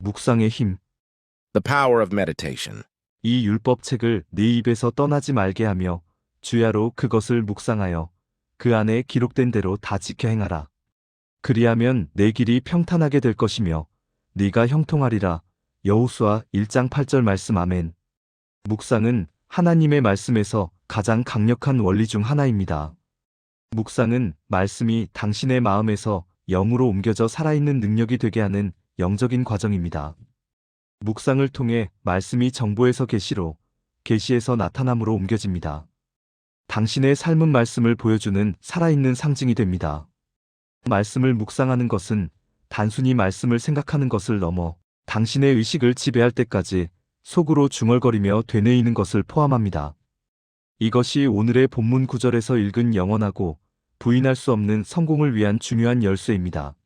묵상의 힘. The power of meditation. 이 율법책을 네 입에서 떠나지 말게 하며 주야로 그것을 묵상하여 그 안에 기록된 대로 다 지켜 행하라. 그리하면 내 길이 평탄하게 될 것이며 네가 형통하리라. 여호수아 1장 8절 말씀. 아멘. 묵상은 하나님의 말씀에서 가장 강력한 원리 중 하나입니다. 묵상은 말씀이 당신의 마음에서 영으로 옮겨져 살아있는 능력이 되게 하는 영적인 과정입니다. 묵상을 통해 말씀이 정보에서 계시로, 계시에서 나타남으로 옮겨집니다. 당신의 삶은 말씀을 보여주는 살아있는 상징이 됩니다. 말씀을 묵상하는 것은 단순히 말씀을 생각하는 것을 넘어 당신의 의식을 지배할 때까지 속으로 중얼거리며 되뇌이는 것을 포함합니다. 이것이 오늘의 본문 구절에서 읽은 영원하고 부인할 수 없는 성공을 위한 중요한 열쇠입니다.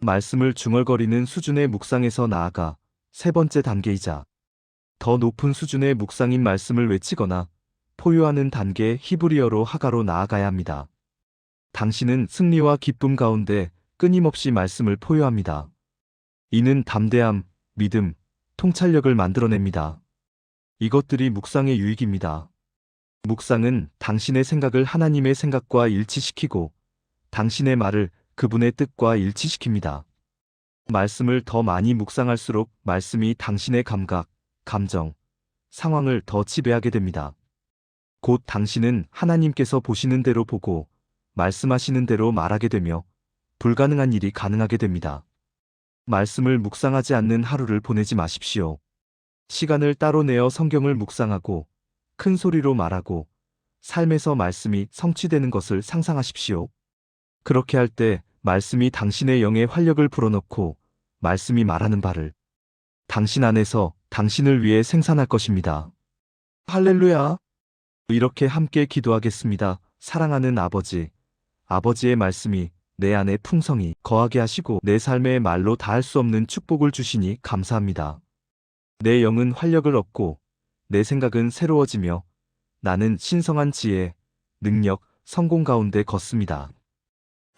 말씀을 중얼거리는 수준의 묵상에서 나아가 세 번째 단계이자 더 높은 수준의 묵상인 말씀을 외치거나 포효하는 단계 히브리어로 하가로 나아가야 합니다. 당신은 승리와 기쁨 가운데 끊임없이 말씀을 포효합니다. 이는 담대함, 믿음, 통찰력을 만들어냅니다. 이것들이 묵상의 유익입니다. 묵상은 당신의 생각을 하나님의 생각과 일치시키고 당신의 말을 그분의 뜻과 일치시킵니다. 말씀을 더 많이 묵상할수록 말씀이 당신의 감각, 감정, 상황을 더 지배하게 됩니다. 곧 당신은 하나님께서 보시는 대로 보고 말씀하시는 대로 말하게 되며 불가능한 일이 가능하게 됩니다. 말씀을 묵상하지 않는 하루를 보내지 마십시오. 시간을 따로 내어 성경을 묵상하고 큰 소리로 말하고 삶에서 말씀이 성취되는 것을 상상하십시오. 그렇게 할 때 말씀이 당신의 영에 활력을 불어넣고 말씀이 말하는 바를 당신 안에서 당신을 위해 생산할 것입니다. 할렐루야! 이렇게 함께 기도하겠습니다. 사랑하는 아버지, 아버지의 말씀이 내 안에 풍성히 거하게 하시고 내 삶에 말로 다할 수 없는 축복을 주시니 감사합니다. 내 영은 활력을 얻고 내 생각은 새로워지며 나는 신성한 지혜, 능력, 성공 가운데 걷습니다.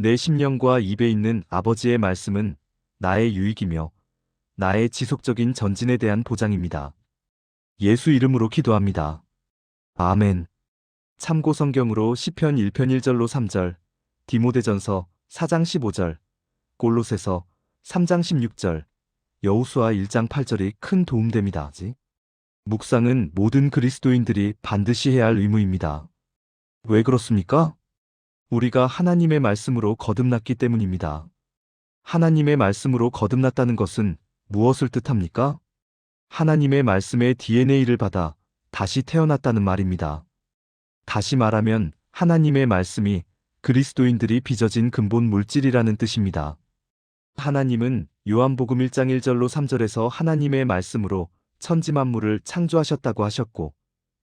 내 심령과 입에 있는 아버지의 말씀은 나의 유익이며 나의 지속적인 전진에 대한 보장입니다. 예수 이름으로 기도합니다. 아멘. 참고 성경으로 시편 1편 1절로 3절, 디모데전서 4장 15절, 골로새서 3장 16절, 여호수아 1장 8절이 큰 도움됩니다. 묵상은 모든 그리스도인들이 반드시 해야 할 의무입니다. 왜 그렇습니까? 우리가 하나님의 말씀으로 거듭났기 때문입니다. 하나님의 말씀으로 거듭났다는 것은 무엇을 뜻합니까? 하나님의 말씀의 DNA를 받아 다시 태어났다는 말입니다. 다시 말하면 하나님의 말씀이 그리스도인들이 빚어진 근본 물질이라는 뜻입니다. 하나님은 요한복음 1장 1절로 3절에서 하나님의 말씀으로 천지 만물을 창조하셨다고 하셨고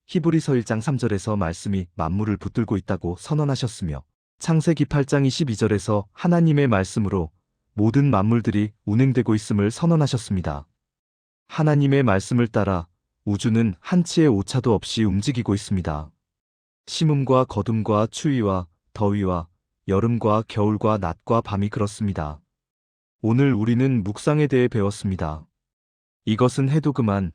히브리서 1장 3절에서 말씀이 만물을 붙들고 있다고 선언하셨으며 창세기 8장 22절에서 하나님의 말씀으로 모든 만물들이 운행되고 있음을 선언하셨습니다. 하나님의 말씀을 따라 우주는 한치의 오차도 없이 움직이고 있습니다. 심음과 거둠과 추위와 더위와 여름과 겨울과 낮과 밤이 그렇습니다. 오늘 우리는 묵상에 대해 배웠습니다. 이것은 해도 그만,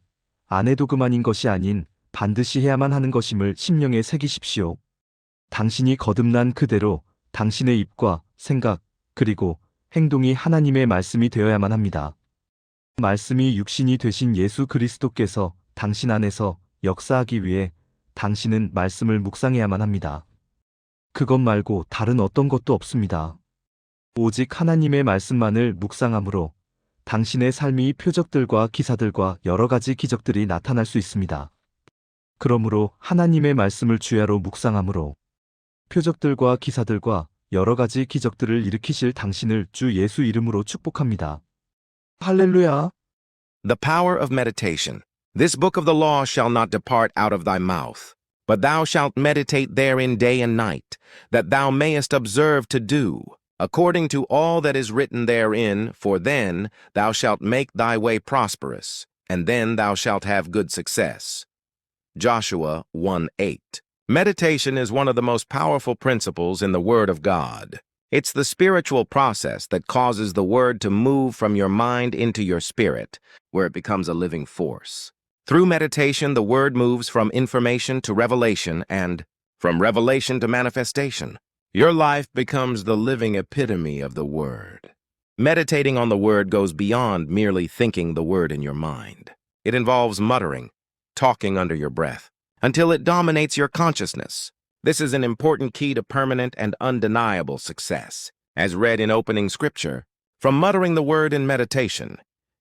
안 해도 그만인 것이 아닌 반드시 해야만 하는 것임을 심령에 새기십시오. 당신이 거듭난 그대로 당신의 입과 생각, 그리고 행동이 하나님의 말씀이 되어야만 합니다. 말씀이 육신이 되신 예수 그리스도께서 당신 안에서 역사하기 위해 당신은 말씀을 묵상해야만 합니다. 그것 말고 다른 어떤 것도 없습니다. 오직 하나님의 말씀만을 묵상함으로 당신의 삶이 표적들과 기사들과 여러 가지 기적들이 나타날 수 있습니다. 그러므로 하나님의 말씀을 주야로 묵상함으로 표적들과 기사들과 여러 가지 기적들을 일으키실 당신을 주 예수 이름으로 축복합니다. 할렐루야! The power of meditation. This book of the law shall not depart out of thy mouth, but thou shalt meditate therein day and night, that thou mayest observe to do, according to all that is written therein, for then thou shalt make thy way prosperous, and then thou shalt have good success. Joshua 1:8. Meditation is one of the most powerful principles in the Word of God. It's the spiritual process that causes the word to move from your mind into your spirit, where it becomes a living force. Through meditation, the word moves from information to revelation and from revelation to manifestation. Your life becomes the living epitome of the word. Meditating on the word goes beyond merely thinking the word in your mind. It involves muttering, talking under your breath, until it dominates your consciousness. This is an important key to permanent and undeniable success. As read in opening scripture, from muttering the word in meditation,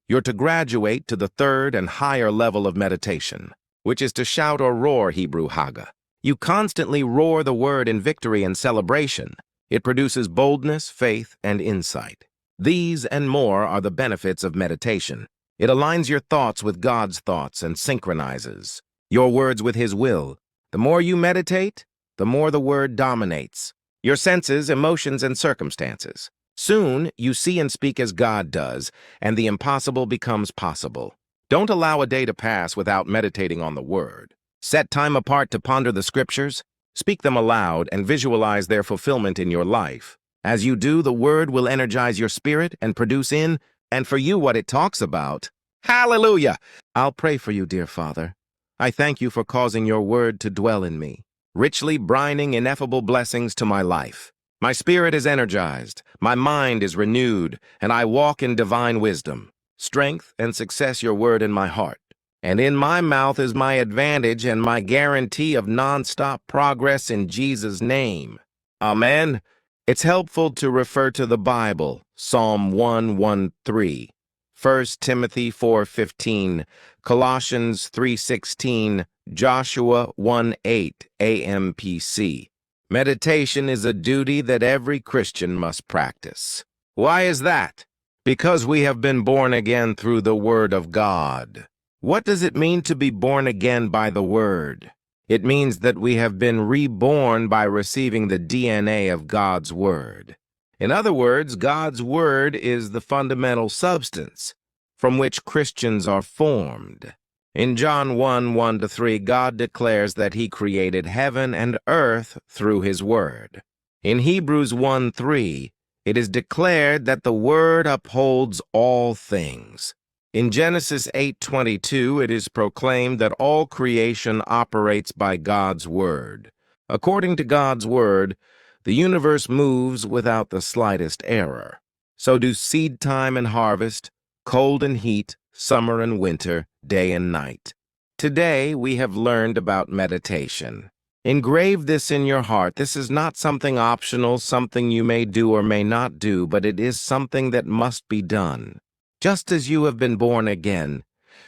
you're to graduate to the third and higher level of meditation, which is to shout or roar Hebrew Haga. You constantly roar the word in victory and celebration. It produces boldness, faith, and insight. These and more are the benefits of meditation. It aligns your thoughts with God's thoughts and synchronizes your words with His will. The more you meditate, the more the word dominates your senses, emotions, and circumstances. Soon, you see and speak as God does, and the impossible becomes possible. Don't allow a day to pass without meditating on the word. Set time apart to ponder the scriptures, speak them aloud, and visualize their fulfillment in your life. As you do, the word will energize your spirit and produce in and for you what it talks about. Hallelujah! I'll pray for you, dear Father. I thank you for causing your word to dwell in me, richly brining ineffable blessings to my life. My spirit is energized, my mind is renewed, and I walk in divine wisdom. Strength and success your word in my heart. And in my mouth is my advantage and my guarantee of non-stop progress in Jesus' name. Amen. It's helpful to refer to the Bible, Psalm 1:1-3, 1 Timothy 4:15, Colossians 3:16, Joshua 1:8, AMPC. Meditation is a duty that every Christian must practice. Why is that? Because we have been born again through the Word of God. What does it mean to be born again by the Word? It means that we have been reborn by receiving the DNA of God's Word. In other words, God's Word is the fundamental substance from which Christians are formed. In John 1:1-3, God declares that He created heaven and earth through His Word. In Hebrews 1:3, it is declared that the Word upholds all things. In Genesis 8:22, it is proclaimed that all creation operates by God's Word. According to God's Word, the universe moves without the slightest error. So do seed time and harvest, cold and heat, summer and winter, day and night. Today, we have learned about meditation. Engrave this in your heart. This is not something optional, something you may do or may not do, but it is something that must be done. Just as you have been born again,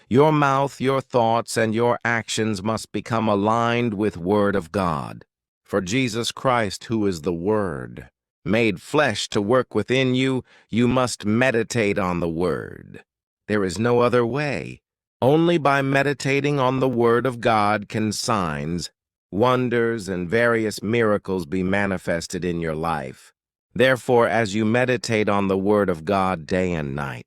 your mouth, your thoughts, and your actions must become aligned with Word of God. For Jesus Christ, who is the Word, made flesh to work within you, you must meditate on the Word. There is no other way. Only by meditating on the Word of God can signs, wonders, and various miracles be manifested in your life. Therefore, as you meditate on the Word of God day and night,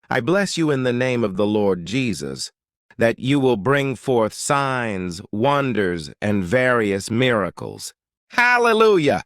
I bless you in the name of the Lord Jesus, that you will bring forth signs, wonders, and various miracles. Hallelujah!